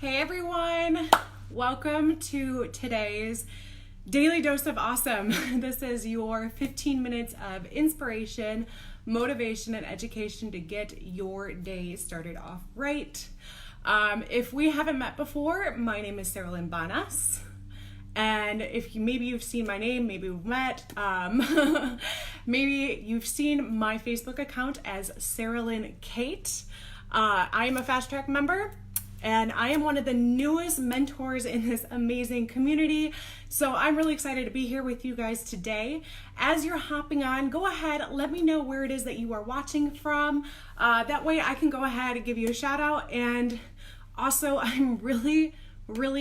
Hey everyone, welcome to today's Daily Dose of Awesome. This is your 15 minutes of inspiration, motivation, and education to get your day started off right. If we haven't met before, my name is Saralynn Bonness. And if maybe you've seen my name, maybe we've met, maybe you've seen my Facebook account as Saralynn Kate. I am a Fast Track member, and I am one of the newest mentors in this amazing community. So I'm really excited to be here with you guys today. As you're hopping on, go ahead, let me know where it is that you are watching from. That way I can go ahead and give you a shout out. And also I'm really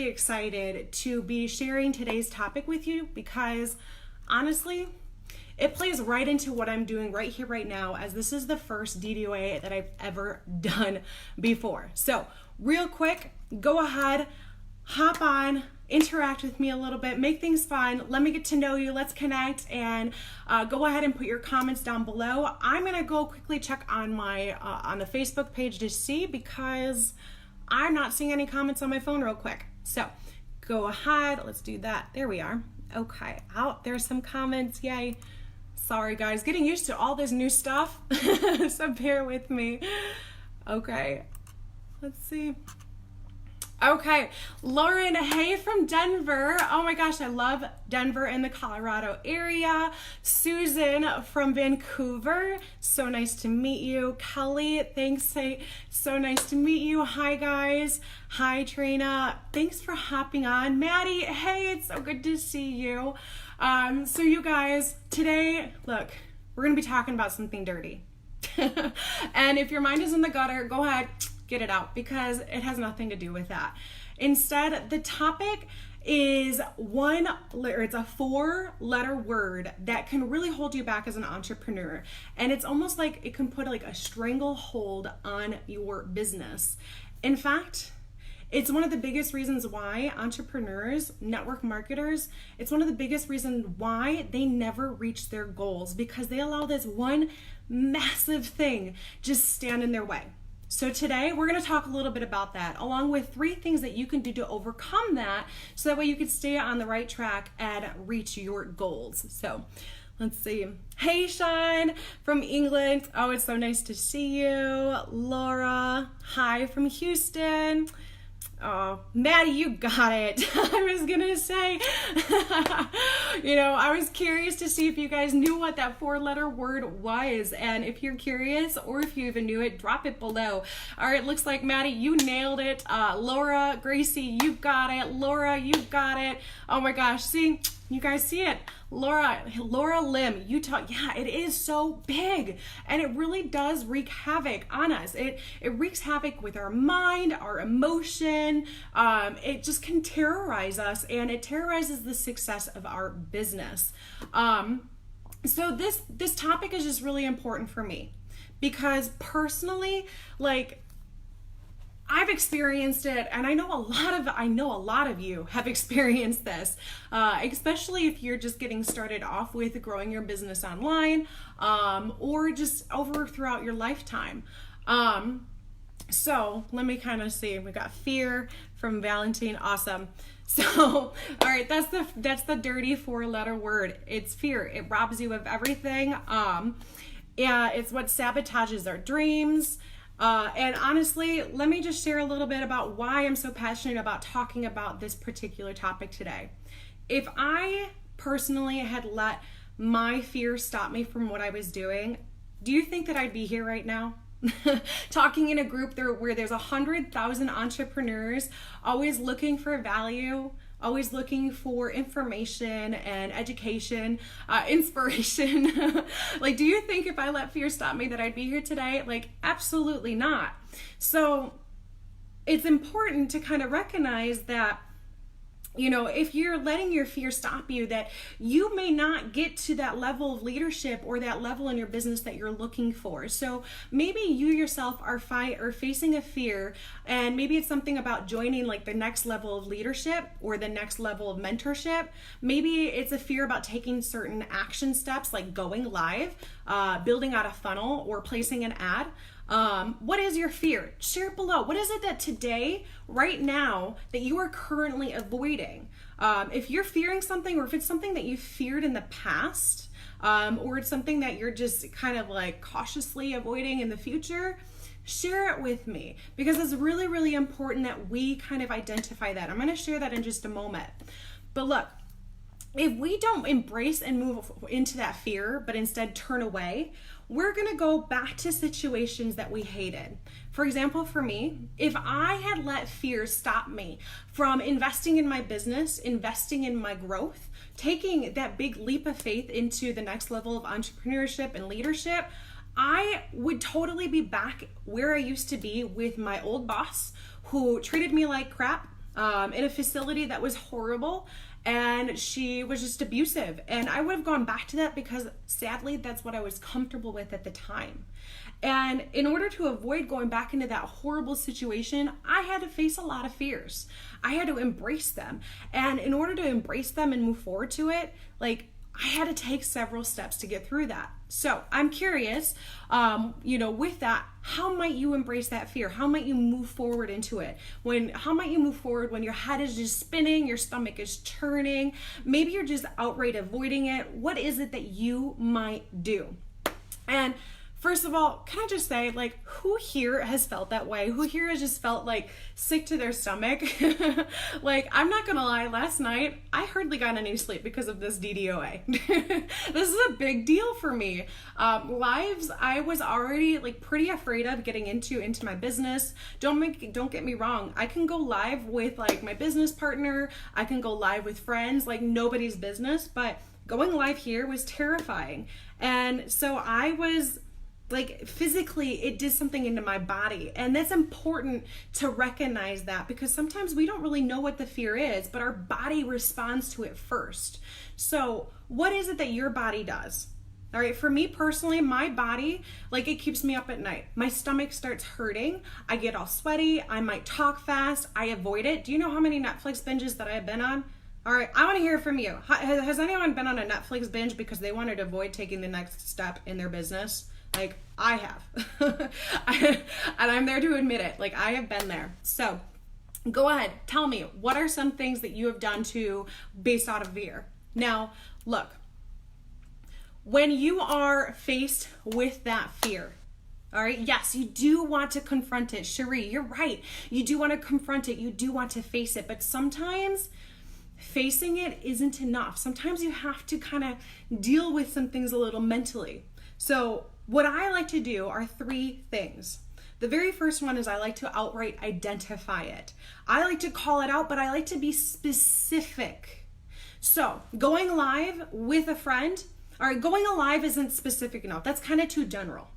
excited to be sharing today's topic with you because honestly, it plays right into what I'm doing right here, right now, as this is the first DDOA that I've ever done before. So real quick, go ahead, hop on, interact with me a little bit, make things fun. Let me get to know you. Let's connect, and go ahead and put your comments down below. I'm gonna go quickly check on my on the Facebook page to see, because I'm not seeing any comments on my phone real quick. So go ahead, let's do that. There we are. Okay, there's some comments, yay. Sorry guys, getting used to all this new stuff, so bear with me. Okay, let's see. Okay, Lauren, hey from Denver. Oh my gosh, I love Denver in the Colorado area. Susan from Vancouver, so nice to meet you. Kelly, thanks, so nice to meet you. Hi guys. Hi Trina, thanks for hopping on. Maddie, hey, it's so good to see you. So you guys, today, look, we're gonna be talking about something dirty. And if your mind is in the gutter, go ahead, get it out, because it has nothing to do with that. Instead, the topic is it's a 4-letter word that can really hold you back as an entrepreneur. And it's almost like it can put like a stranglehold on your business. In fact, it's one of the biggest reasons why entrepreneurs, network marketers, it's one of the biggest reasons why they never reach their goals, because they allow this one massive thing just stand in their way. So today we're going to talk a little bit about that, along with 3 things that you can do to overcome that, so that way you can stay on the right track and reach your goals. So let's see. Hey Sean from England. Oh, it's so nice to see you. Laura, hi from Houston. Oh, Maddie, you got it. I was gonna say, I was curious to see if you guys knew what that 4-letter word was. And if you're curious, or if you even knew it, drop it below. All right, looks like Maddie, you nailed it. Laura, Gracie, you got it. Laura, you got it. Oh my gosh, see, you guys see it. Laura Lim, yeah, it is so big, and it really does wreak havoc on us. It wreaks havoc with our mind, our emotion. It just can terrorize us, and it terrorizes the success of our business. So this topic is just really important for me, because personally, I've experienced it, and I know a lot of you have experienced this, especially if you're just getting started off with growing your business online, or just throughout your lifetime. So let me kind of see. We got fear from Valentine. Awesome. So, all right, that's the dirty 4-letter word. It's fear. It robs you of everything. Yeah, it's what sabotages our dreams. And honestly, let me just share a little bit about why I'm so passionate about talking about this particular topic today. If I personally had let my fear stop me from what I was doing, do you think that I'd be here right now? Talking in a group where there's 100,000 entrepreneurs always looking for value, always looking for information and education, inspiration. Do you think if I let fear stop me that I'd be here today? Absolutely not. So it's important to kind of recognize that, if you're letting your fear stop you, that you may not get to that level of leadership or that level in your business that you're looking for. So maybe you yourself are facing a fear, and maybe it's something about joining the next level of leadership or the next level of mentorship. Maybe it's a fear about taking certain action steps, like going live, building out a funnel, or placing an ad. What is your fear? Share it below. What is it that today, right now, that you are currently avoiding? If you're fearing something, or if it's something that you feared in the past, or it's something that you're just kind of like cautiously avoiding in the future, share it with me, because it's really, really important that we kind of identify that. I'm going to share that in just a moment. But look, if we don't embrace and move into that fear, but instead turn away, we're going to go back to situations that we hated. For example, for me, if I had let fear stop me from investing in my business, investing in my growth, taking that big leap of faith into the next level of entrepreneurship and leadership, I would totally be back where I used to be with my old boss, who treated me like crap in a facility that was horrible, and she was just abusive. And I would have gone back to that because sadly, that's what I was comfortable with at the time. And in order to avoid going back into that horrible situation, I had to face a lot of fears. I had to embrace them. And in order to embrace them and move forward to it, like, I had to take several steps to get through that. So I'm curious, with that, how might you embrace that fear? How might you move forward into it? How might you move forward when your head is just spinning, your stomach is churning, maybe you're just outright avoiding it? What is it that you might do? And first of all, can I just say, like, who here has felt that way? Who here has just felt like sick to their stomach? Like, I'm not gonna lie, last night, I hardly got any sleep because of this DDOA. This is a big deal for me. Lives I was already like pretty afraid of getting into my business. Don't get me wrong. I can go live with like my business partner. I can go live with friends, like nobody's business, but going live here was terrifying. And so I was like, physically, it did something into my body. And that's important to recognize that, because sometimes we don't really know what the fear is, but our body responds to it first. So what is it that your body does? All right, for me personally, my body, like, it keeps me up at night. My stomach starts hurting. I get all sweaty. I might talk fast. I avoid it. Do you know how many Netflix binges that I've been on? All right, I want to hear from you. Has anyone been on a Netflix binge because they wanted to avoid taking the next step in their business? Like, I have. And I'm there to admit it. Like, I have been there. So go ahead, tell me, what are some things that you have done based out of fear? Now, look, when you are faced with that fear, all right, yes, you do want to confront it. Cherie, you're right. You do want to confront it. You do want to face it. But sometimes facing it isn't enough. Sometimes you have to kind of deal with some things a little mentally. So what I like to do are 3 things. The very first one is I like to outright identify it. I like to call it out, but I like to be specific. So going live with a friend, all right, going live isn't specific enough. That's kind of too general.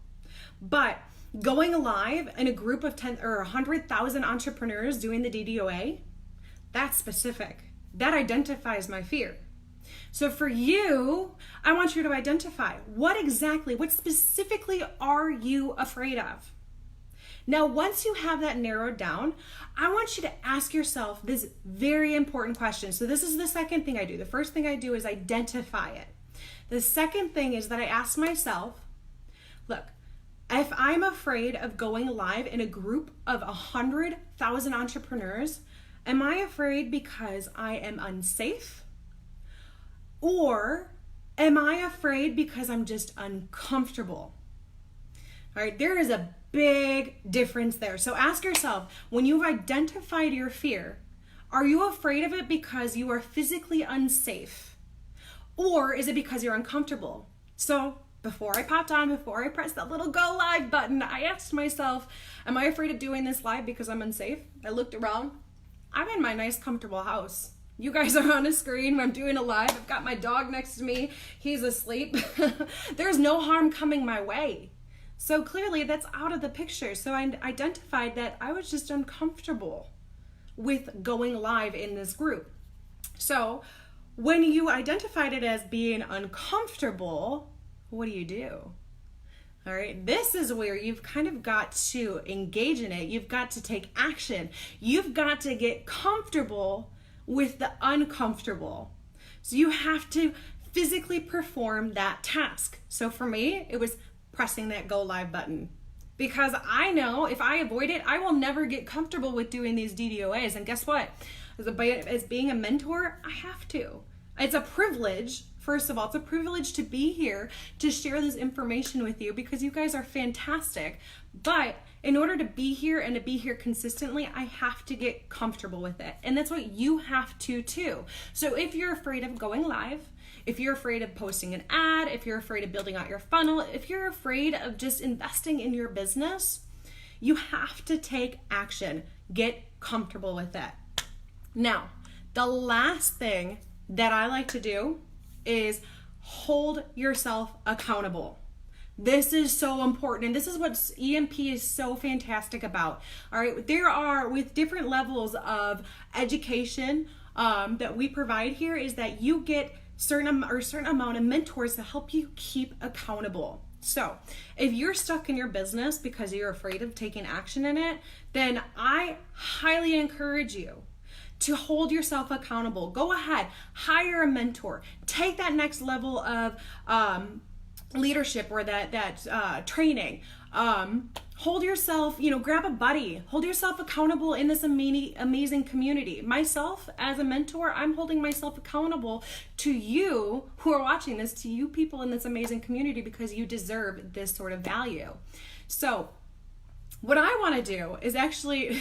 But going live in a group of 10 or 100,000 entrepreneurs doing the DDOA, that's specific. That identifies my fear. So for you, I want you to identify what specifically are you afraid of? Now, once you have that narrowed down, I want you to ask yourself this very important question. So this is the second thing I do. The first thing I do is identify it. The second thing is that I ask myself, look, if I'm afraid of going live in a group of 100,000 entrepreneurs, am I afraid because I am unsafe? Or am I afraid because I'm just uncomfortable? All right, there is a big difference there. So ask yourself, when you've identified your fear, are you afraid of it because you are physically unsafe? Or is it because you're uncomfortable? So before I pressed that little go live button, I asked myself, am I afraid of doing this live because I'm unsafe? I looked around. I'm in my nice, comfortable house. You guys are on a screen. I'm doing a live. I've got my dog next to me. He's asleep. There's no harm coming my way. So clearly that's out of the picture. So I identified that I was just uncomfortable with going live in this group. So when you identified it as being uncomfortable, what do? All right, this is where you've kind of got to engage in it. You've got to take action. You've got to get comfortable with the uncomfortable. So you have to physically perform that task. So for me, it was pressing that go live button. because I know if I avoid it, I will never get comfortable with doing these DDOAs. And guess what? As being a mentor, I have to. It's a privilege. First of all, it's a privilege to be here to share this information with you because you guys are fantastic. But in order to be here and to be here consistently, I have to get comfortable with it. And that's what you have to too. So if you're afraid of going live, if you're afraid of posting an ad, if you're afraid of building out your funnel, if you're afraid of just investing in your business, you have to take action. Get comfortable with it. Now, the last thing that I like to do is hold yourself accountable. This is so important, and this is what EMP is so fantastic about. All right, there are, with different levels of education that we provide here, is that you get certain amount of mentors to help you keep accountable. So if you're stuck in your business because you're afraid of taking action in it, then I highly encourage you to hold yourself accountable. Go ahead, hire a mentor, take that next level of leadership or that training. Hold yourself, grab a buddy, hold yourself accountable in this amazing community. Myself as a mentor, I'm holding myself accountable to you who are watching this, to you people in this amazing community, because you deserve this sort of value. So what I want to do is actually,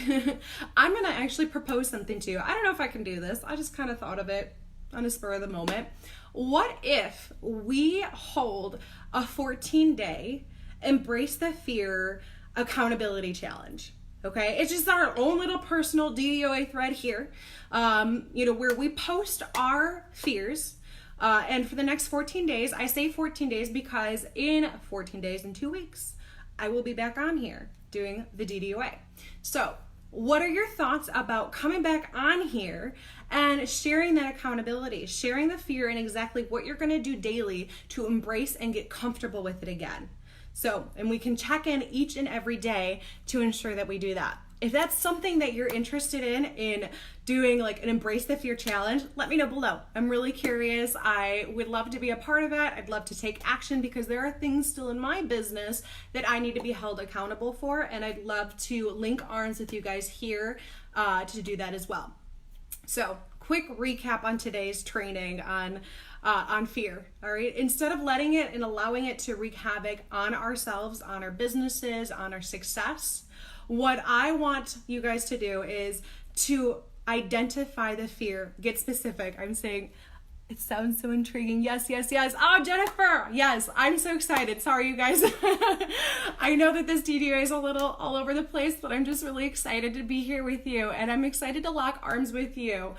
I'm going to actually propose something to you. I don't know if I can do this. I just kind of thought of it on a spur of the moment. What if we hold a 14-day Embrace the Fear accountability challenge? Okay, it's just our own little personal DDOA thread here, where we post our fears. And for the next 14 days, I say 14 days because in 14 days and 2 weeks, I will be back on here doing the DDOA. So what are your thoughts about coming back on here and sharing that accountability, sharing the fear, and exactly what you're going to do daily to embrace and get comfortable with it again? So, and we can check in each and every day to ensure that we do that. If that's something that you're interested in doing, like an Embrace the Fear challenge, let me know below. I'm really curious. I would love to be a part of it. I'd love to take action because there are things still in my business that I need to be held accountable for, and I'd love to link arms with you guys here to do that as well. So, quick recap on today's training on fear. All right, instead of letting it and allowing it to wreak havoc on ourselves, on our businesses, on our success, what I want you guys to do is to identify the fear, get specific. I'm saying, it sounds so intriguing. Yes. Oh, Jennifer. Yes, I'm so excited. Sorry, you guys. I know that this DDOA is a little all over the place, but I'm just really excited to be here with you, and I'm excited to lock arms with you.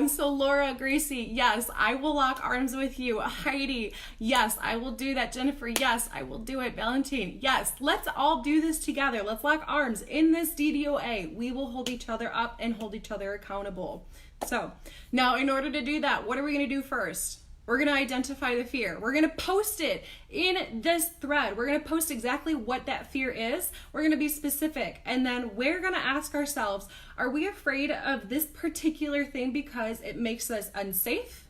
So Laura, Gracie, yes, I will lock arms with you. Heidi, yes, I will do that. Jennifer, yes, I will do it. Valentine, yes, let's all do this together. Let's lock arms in this DDOA. We will hold each other up and hold each other accountable. So now in order to do that, what are we going to do first? We're going to identify the fear. We're going to post it in this thread. We're going to post exactly what that fear is. We're going to be specific. And then we're going to ask ourselves, are we afraid of this particular thing because it makes us unsafe?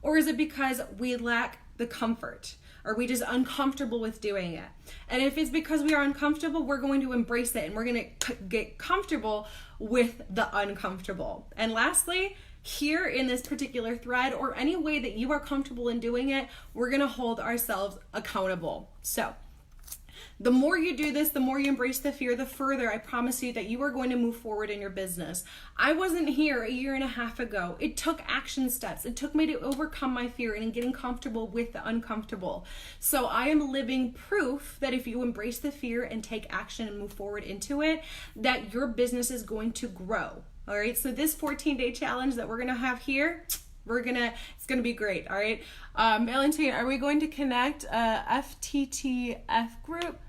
Or is it because we lack the comfort? Are we just uncomfortable with doing it? And if it's because we are uncomfortable, we're going to embrace it and we're going to get comfortable with the uncomfortable. And lastly, here in this particular thread, or any way that you are comfortable in doing it, we're going to hold ourselves accountable. So the more you do this, the more you embrace the fear, the further I promise you that you are going to move forward in your business. I wasn't here a year and a half ago. It took action steps. It took me to overcome my fear and getting comfortable with the uncomfortable. So I am living proof that if you embrace the fear and take action and move forward into it, that your business is going to grow. All right. So this 14-day challenge that we're going to have here, it's going to be great. All right. Valentine, are we going to connect a FTTF group?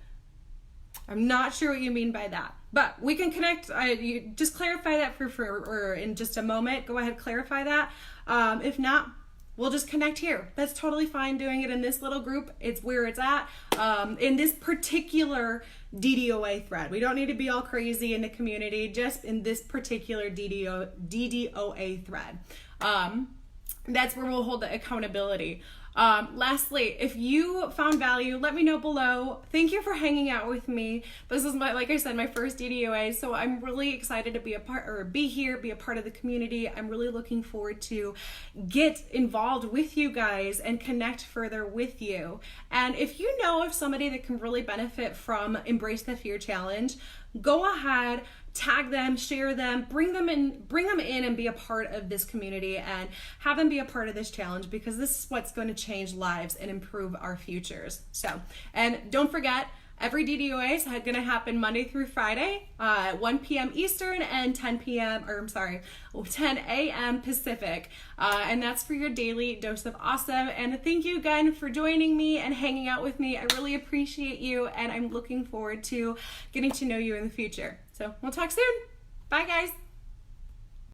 I'm not sure what you mean by that, but we can connect. You just clarify that for in just a moment. Go ahead, clarify that. If not, we'll just connect here. That's totally fine doing it in this little group. It's where it's at, in this particular DDOA thread. We don't need to be all crazy in the community, just in this particular DDOA thread. That's where we'll hold the accountability. Lastly, if you found value, let me know below. Thank you for hanging out with me. This is like I said, my first DDOA, so I'm really excited to be a part of the community. I'm really looking forward to get involved with you guys and connect further with you. And if you know of somebody that can really benefit from Embrace the Fear Challenge, go ahead, tag them, share them, bring them in and be a part of this community and have them be a part of this challenge, because this is what's going to change lives and improve our futures. So, and don't forget, every DDOA is going to happen Monday through Friday, 1 p.m. Eastern and 10 a.m. Pacific. And that's for your daily dose of awesome. And thank you again for joining me and hanging out with me. I really appreciate you, and I'm looking forward to getting to know you in the future. So we'll talk soon. Bye, guys.